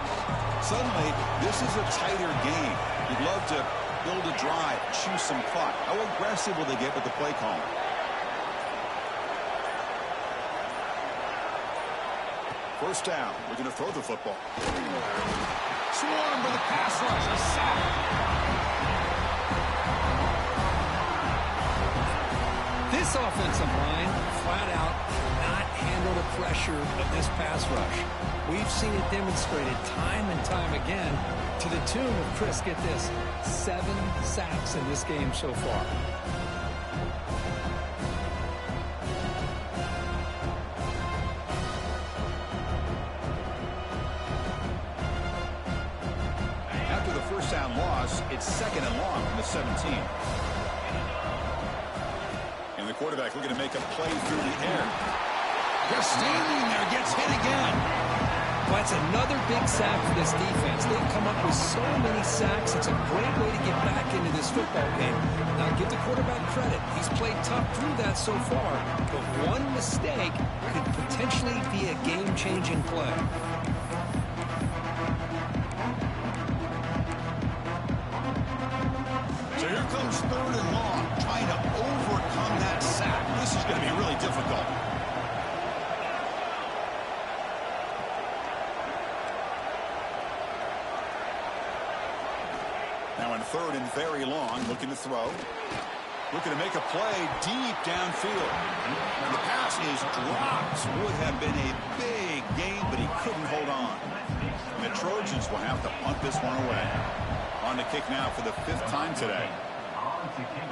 Suddenly, this is a tighter game. You'd love to build a drive, choose some clock. How aggressive will they get with the play call? First down. We're going to throw the football. Swarm with a pass rush. A sack. This offensive line, flat out, cannot handle the pressure of this pass rush. We've seen it demonstrated time and time again to the tune of, Chris, get this, 7 sacks in this game so far. After the first down loss, it's 2nd and long from the 17. And the quarterback looking to make a play through the air. Just standing there, gets hit again. Well, that's another big sack for this defense. They've come up with so many sacks. It's a great way to get back into this football game. Now, give the quarterback credit. He's played tough through that so far. But one mistake could potentially be a game-changing play. So here comes 3rd and long, trying to overcome that sack. This is going to be really difficult. Now in 3rd and very long, looking to throw. Looking to make a play deep downfield. And the pass is dropped. Would have been a big gain, but he couldn't hold on. And the Trojans will have to punt this one away. On the kick now for the 5th time today.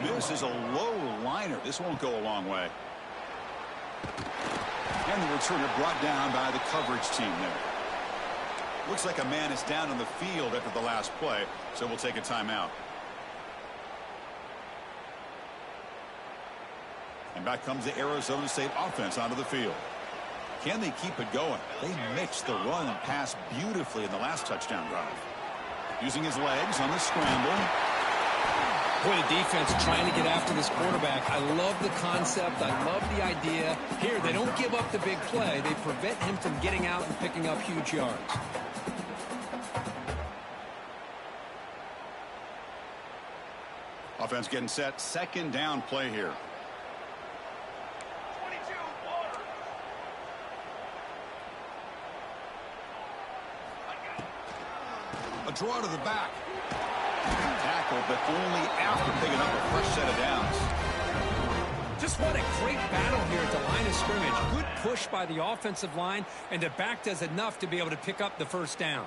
This is a low liner. This won't go a long way. And the returner brought down by the coverage team there. Looks like a man is down on the field after the last play, so we'll take a timeout. And back comes the Arizona State offense onto the field. Can they keep it going? They mixed the run and pass beautifully in the last touchdown drive. Using his legs on the scramble. Boy, the defense trying to get after this quarterback. I love the concept. I love the idea. Here, they don't give up the big play. They prevent him from getting out and picking up huge yards. Offense getting set. 2nd down play here. A draw to the back. Tackle, but only after picking up a fresh set of downs. Just what a great battle here at the line of scrimmage. Good push by the offensive line, and the back does enough to be able to pick up the first down.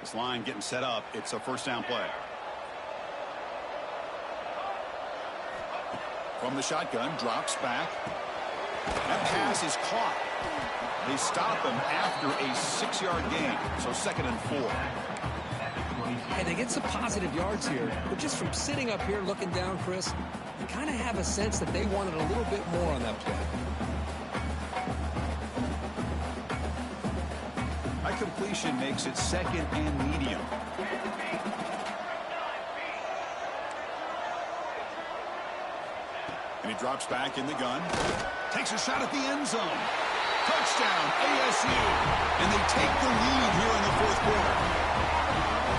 This line getting set up. It's a 1st down play. From the shotgun, drops back. That pass is caught. They stop him after a 6-yard gain. So 2nd and 4. Hey, they get some positive yards here, but just from sitting up here looking down, Chris, you kind of have a sense that they wanted a little bit more on that play. High completion makes it 2nd and medium. And he drops back in the gun. Takes a shot at the end zone. Touchdown, ASU. And they take the lead here in the 4th quarter.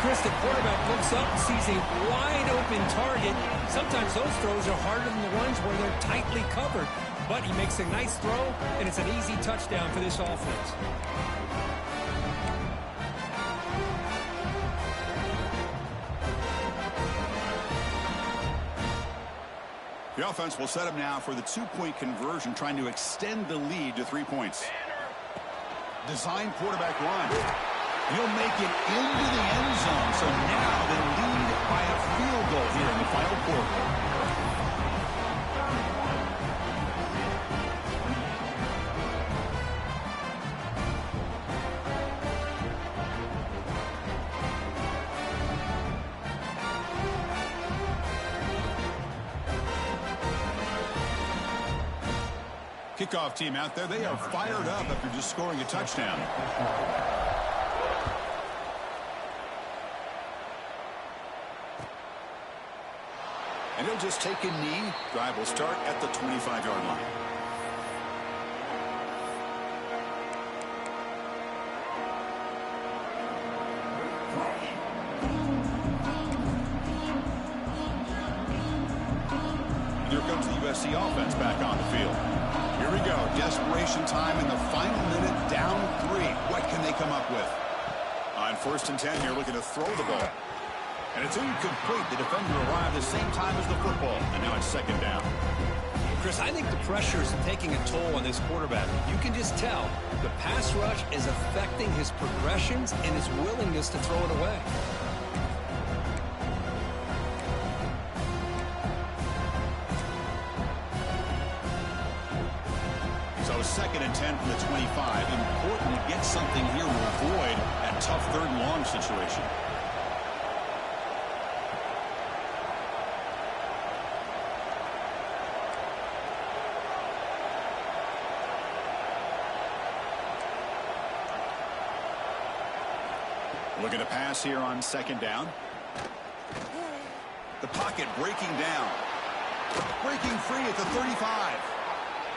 Chris, the quarterback looks up and sees a wide-open target. Sometimes those throws are harder than the ones where they're tightly covered. But he makes a nice throw, and it's an easy touchdown for this offense. The offense will set up now for the 2-point conversion, trying to extend the lead to 3 points. Design quarterback run. He'll make it into the end zone. So now they lead by a field goal here in the final quarter. Kickoff team out there, they are fired up after just scoring a touchdown. And he'll just take a knee. Drive will start at the 25-yard line. Here comes the USC offense back on the field. Here we go. Desperation time in the final minute, down 3. What can they come up with? On 1st and 10 here, looking to throw the ball. And it's incomplete. The defender arrived the same time as the football. And now it's 2nd down. Chris, I think the pressure is taking a toll on this quarterback. You can just tell the pass rush is affecting his progressions and his willingness to throw it away. So 2nd and 10 from the 25. Important to get something here to avoid that tough 3rd and long situation. Looking to pass here on 2nd down. The pocket breaking down. Breaking free at the 35.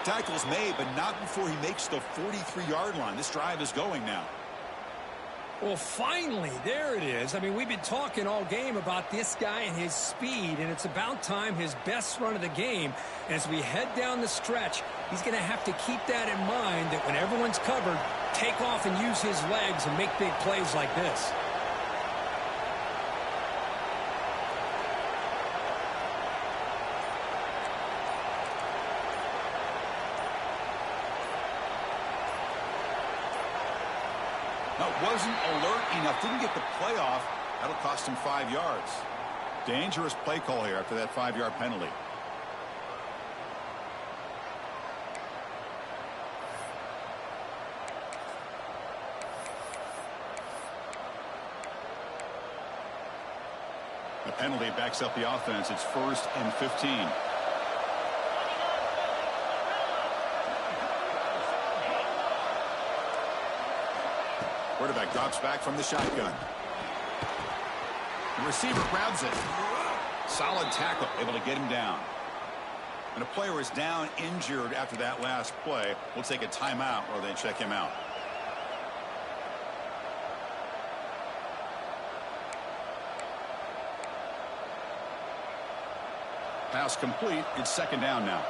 Tackle's made, but not before he makes the 43-yard line. This drive is going now. Well, finally, there it is. I mean, we've been talking all game about this guy and his speed, and it's about time his best run of the game. And as we head down the stretch, he's going to have to keep that in mind, that when everyone's covered, take off and use his legs and make big plays like this. No, wasn't alert enough. Didn't get the play off. That'll cost him 5 yards. Dangerous play call here after that 5-yard penalty. The penalty backs up the offense. It's 1st and 15. Quarterback drops back from the shotgun. The receiver grabs it. Solid tackle, able to get him down. And a player is down injured after that last play. We'll take a timeout while they check him out. Pass complete. It's 2nd down now.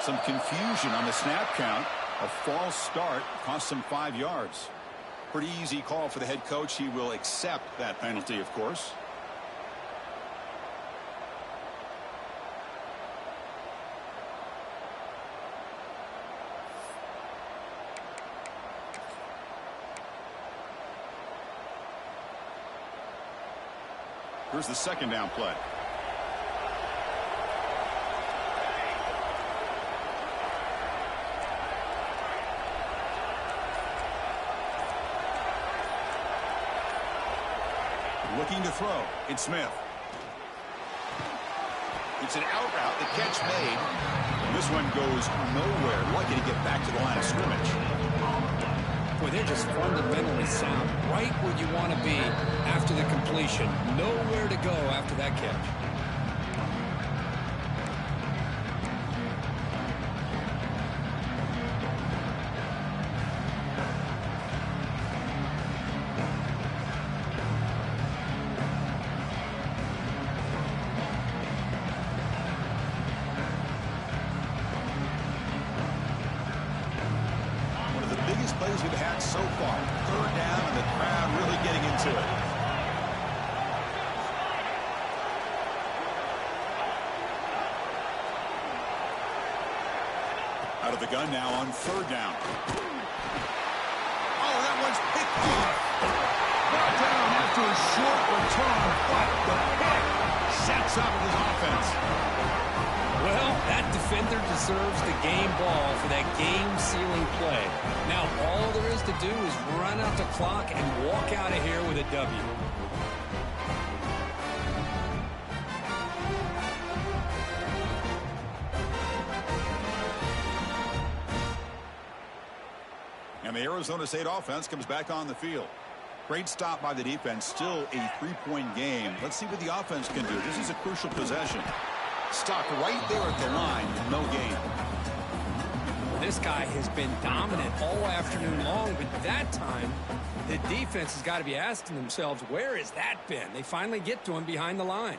Some confusion on the snap count. A false start cost him 5 yards. Pretty easy call for the head coach. He will accept that penalty, of course. Here's the 2nd down play. Looking to throw. It's Smith. It's an out route. The catch made. And this one goes nowhere. Lucky to get back to the line of scrimmage. Boy, they're just fundamentally sound. Right where you want to be after the completion. Nowhere to go after that catch. Plays we've had so far. 3rd down and the crowd really getting into it. Out of the gun now on 3rd down. Oh, that one's picked off. Brought down after a short return, but the pick sets up his offense. Well, that defender deserves the game ball for that game-sealing play. Now, all there is to do is run out the clock and walk out of here with a W. And the Arizona State offense comes back on the field. Great stop by the defense. Still a three-point game. Let's see what the offense can do. This is a crucial possession. Stop right there at the line. No gain. This guy has been dominant all afternoon long, but that time, the defense has got to be asking themselves, where has that been? They finally get to him behind the line.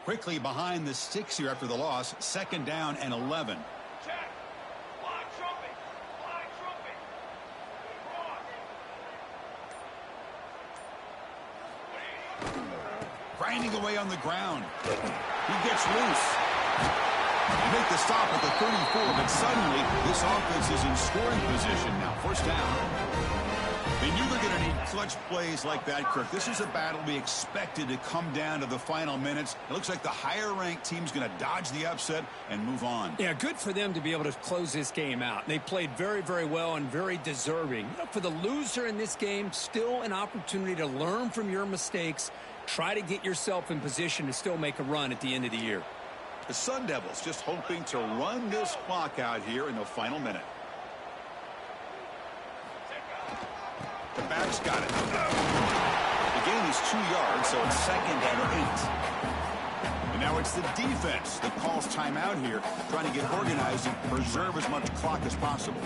Quickly behind the sticks here after the loss. 2nd down and 11. Check. Fly trumpet. Fly trumpet. Grinding away on the ground. He gets loose. They make the stop at the 34, but suddenly this offense is in scoring position now. 1st down. They knew they're going to need clutch plays like that, Kirk. This is a battle we expected to come down to the final minutes. It looks like the higher-ranked team's going to dodge the upset and move on. Yeah, good for them to be able to close this game out. They played very, very well and very deserving. You know, for the loser in this game, still an opportunity to learn from your mistakes. Try to get yourself in position to still make a run at the end of the year. The Sun Devils just hoping to run this clock out here in the final minute. The back's got it. The gain is 2 yards, so it's 2nd and 8. And now it's the defense that calls timeout here, trying to get organized and preserve as much clock as possible.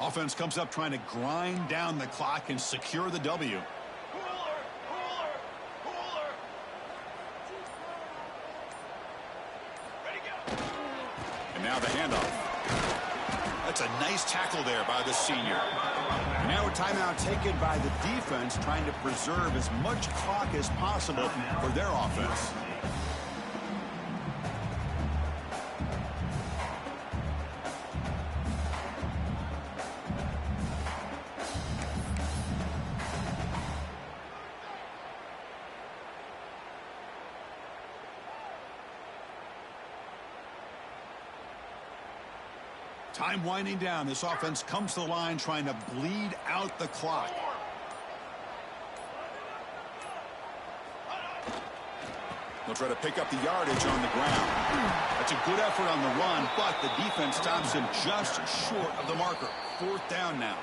Offense comes up trying to grind down the clock and secure the W. And now the handoff. That's a nice tackle there by the senior. And now a timeout taken by the defense, trying to preserve as much clock as possible for their offense. Time winding down. This offense comes to the line trying to bleed out the clock. They'll try to pick up the yardage on the ground. That's a good effort on the run, but the defense stops him just short of the marker. 4th down now.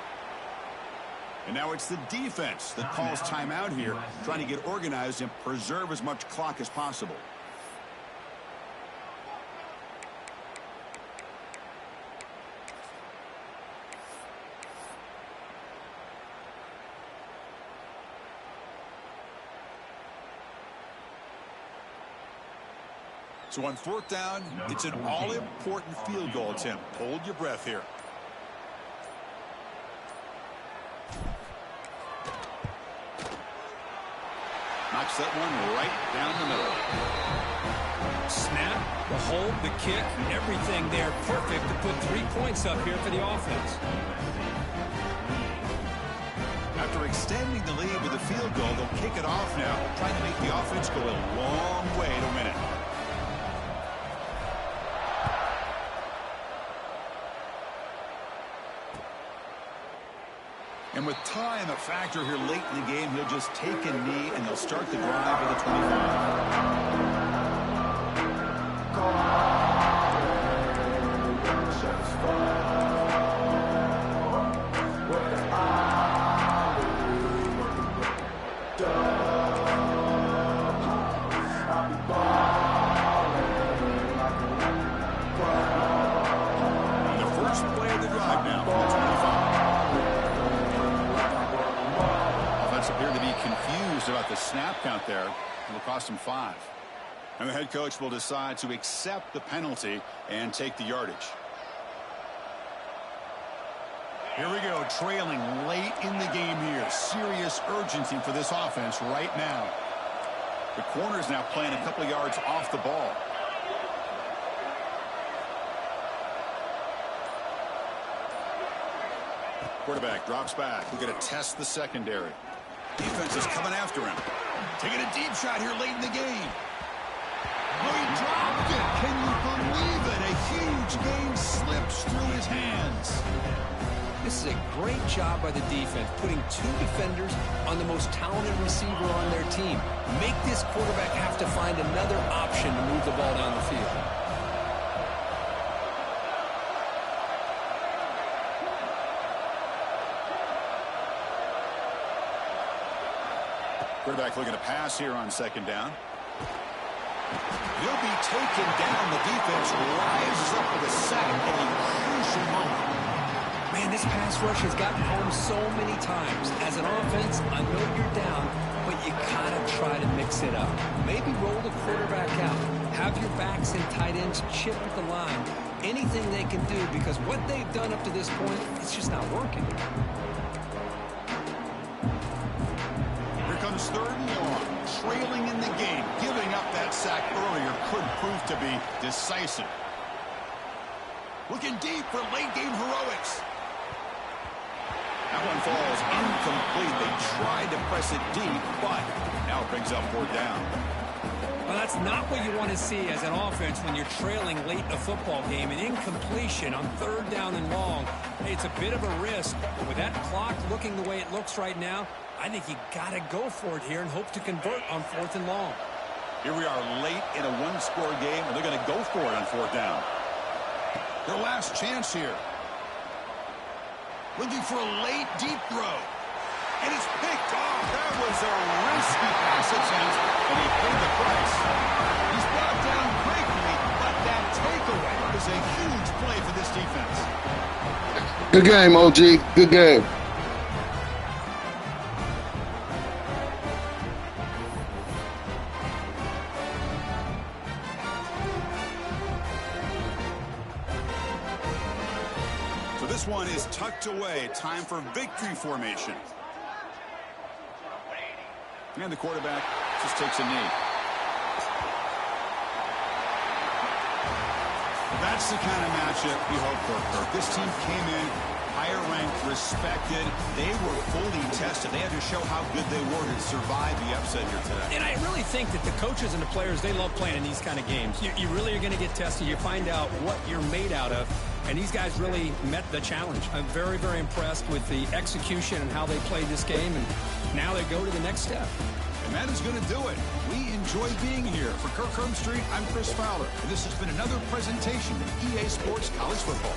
And now it's the defense that calls timeout here, trying to get organized and preserve as much clock as possible. So on 4th down, it's an all-important field goal attempt. Hold your breath here. Knocks that one right down the middle. Snap, the hold, the kick, everything there perfect to put 3 points up here for the offense. After extending the lead with a field goal, they'll kick it off now, trying to make the offense go a long way to win it. And with time a factor here late in the game, he'll just take a knee and they'll start the drive at the 25. And the first play of the drive now from the 25. Appear to be confused about the snap count there. It'll cost him 5. And the head coach will decide to accept the penalty and take the yardage. Here we go, trailing late in the game here. Serious urgency for this offense right now. The corner's now playing a couple yards off the ball. Quarterback drops back. We're going to test the secondary. Defense is coming after him. Taking a deep shot here late in the game. Oh, he dropped it. Can you believe it? A huge game slips through his hands. This is a great job by the defense, putting two defenders on the most talented receiver on their team. Make this quarterback have to find another option to move the ball down the field. Quarterback looking to pass here on second down. He'll be taken down. The defense rises up with a sack at a crucial moment. Man, this pass rush has gotten home so many times. As an offense, I know you're down, but you gotta try to mix it up. Maybe roll the quarterback out. Have your backs and tight ends chip at the line. Anything they can do, because what they've done up to this point, it's just not working. Here comes third and long. Trailing in the game. Giving up that sack earlier could prove to be decisive. Looking deep for late game heroics. That one falls incomplete. They tried to press it deep, but now it brings up fourth down. Well, that's not what you want to see as an offense when you're trailing late in a football game. An incompletion on third down and long. Hey, it's a bit of a risk. With that clock looking the way it looks right now, I think you got to go for it here and hope to convert on fourth and long. Here we are late in a one-score game, and they're going to go for it on fourth down. Their last chance here. Looking for a late, deep throw. And it's picked off. That was a risky pass attempt, and he paid the price. He's brought down quickly, but that takeaway is a huge play for this defense. Good game, OG. Good game. This one is tucked away. Time for victory formation. And the quarterback just takes a knee. That's the kind of matchup you hope for, Kirk. This team came in higher ranked, respected. They were fully tested. They had to show how good they were to survive the upset here today. And I really think that the coaches and the players, they love playing in these kind of games. You really are going to get tested. You find out what you're made out of. And these guys really met the challenge. I'm very, very impressed with the execution and how they played this game. And now they go to the next step. And that is going to do it. We enjoy being here. For Kirk Herbstreit, I'm Chris Fowler. And this has been another presentation of EA Sports College Football.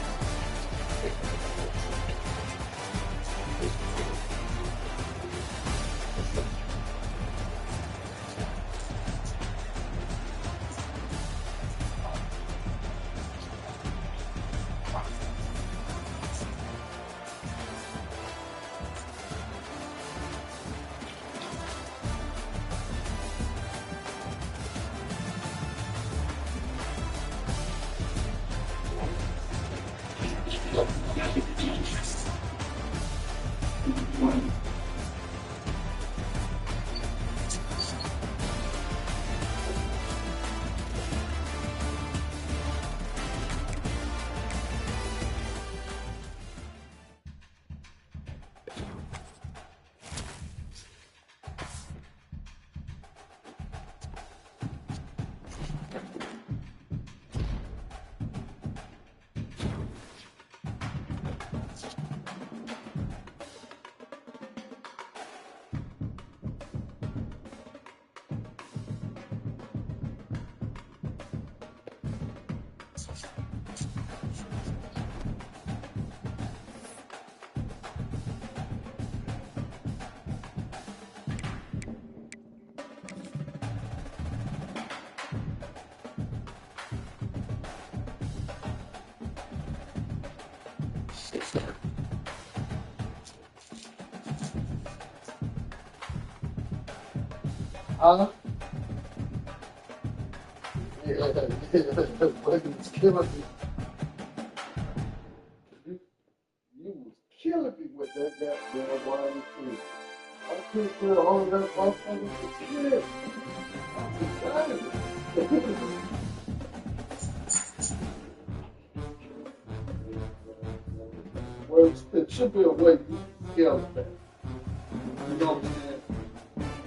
But it's killing me. You was killing me with that goddamn wide receiver. I couldn't put all of that motherfucker to shit. I'm excited. Well, it should be a way you can scale it back. You know what I'm saying?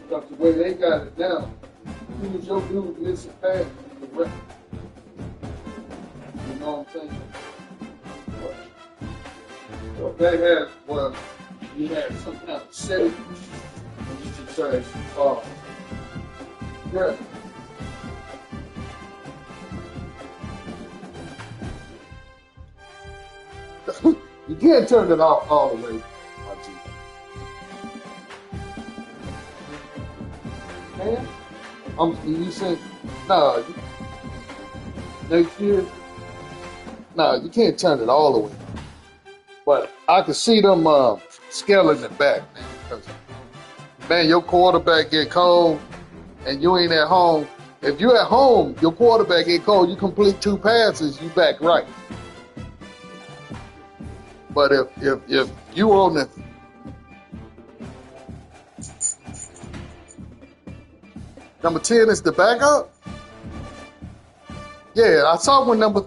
Because the way they got it now, as soon as your dude misses a pass, it's a record. You know what I'm saying? So if they had, well, you had some kind of setting, you should say, yeah. You can't turn it off all the way, my G. Man, you said, nah, next year, nah, you can't turn it all the way. But I could see them scaling it back, man. Because, man, your quarterback get cold and you ain't at home. If you're at home, your quarterback get cold, you complete 2 passes, you back right. But if you on the number 10 is the backup, yeah, I saw when number